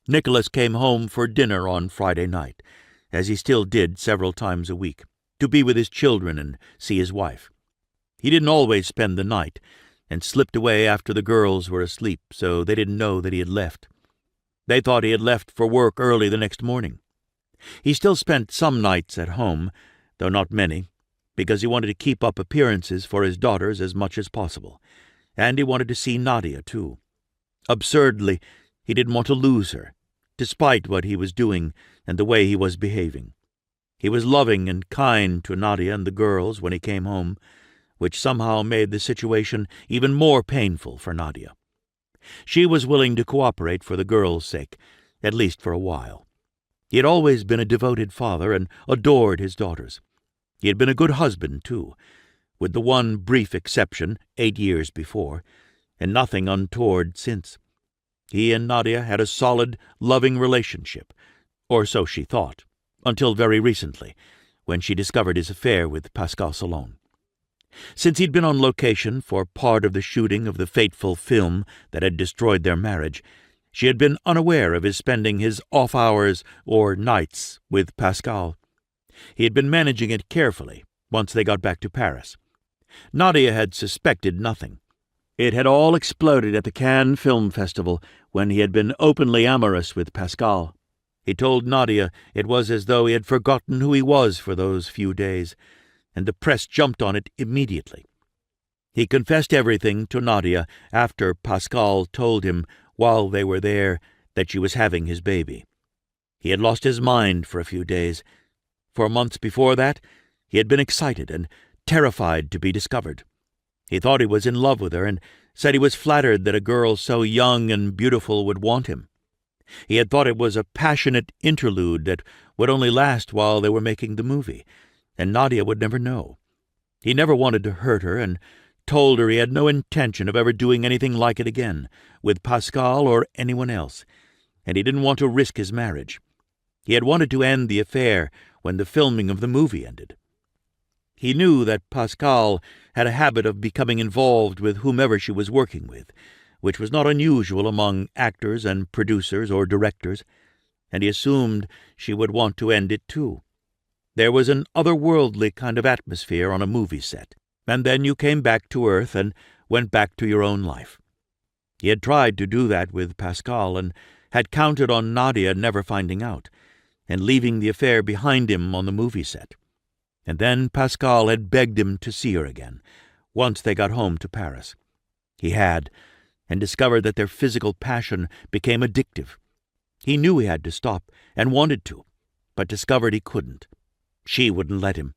Nicolas came home for dinner on Friday night, as he still did several times a week, to be with his children and see his wife. He didn't always spend the night, and slipped away after the girls were asleep, so they didn't know that he had left. They thought he had left for work early the next morning. He still spent some nights at home, though not many, because he wanted to keep up appearances for his daughters as much as possible, and he wanted to see Nadia, too. Absurdly, he didn't want to lose her, despite what he was doing and the way he was behaving. He was loving and kind to Nadia and the girls when he came home, which somehow made the situation even more painful for Nadia. She was willing to cooperate for the girls' sake, at least for a while. He had always been a devoted father and adored his daughters. He had been a good husband, too, with the one brief exception 8 years before, and nothing untoward since. He and Nadia had a solid, loving relationship, or so she thought, until very recently, when she discovered his affair with Pascal Salon. Since he'd been on location for part of the shooting of the fateful film that had destroyed their marriage, she had been unaware of his spending his off hours or nights with Pascal. He had been managing it carefully once they got back to Paris. Nadia had suspected nothing. It had all exploded at the Cannes Film Festival when he had been openly amorous with Pascal. He told Nadia it was as though he had forgotten who he was for those few days, and the press jumped on it immediately. He confessed everything to Nadia after Pascal told him, while they were there, that she was having his baby. He had lost his mind for a few days. For months before that, he had been excited and terrified to be discovered. He thought he was in love with her and said he was flattered that a girl so young and beautiful would want him. He had thought it was a passionate interlude that would only last while they were making the movie, and Nadia would never know. He never wanted to hurt her and told her he had no intention of ever doing anything like it again, with Pascal or anyone else, and he didn't want to risk his marriage. He had wanted to end the affair when the filming of the movie ended. He knew that Pascal had a habit of becoming involved with whomever she was working with, which was not unusual among actors and producers or directors, and he assumed she would want to end it too. There was an otherworldly kind of atmosphere on a movie set, and then you came back to Earth and went back to your own life. He had tried to do that with Pascal and had counted on Nadia never finding out, and leaving the affair behind him on the movie set. And then Pascal had begged him to see her again, once they got home to Paris. He had, and discovered that their physical passion became addictive. He knew he had to stop, and wanted to, but discovered he couldn't. She wouldn't let him.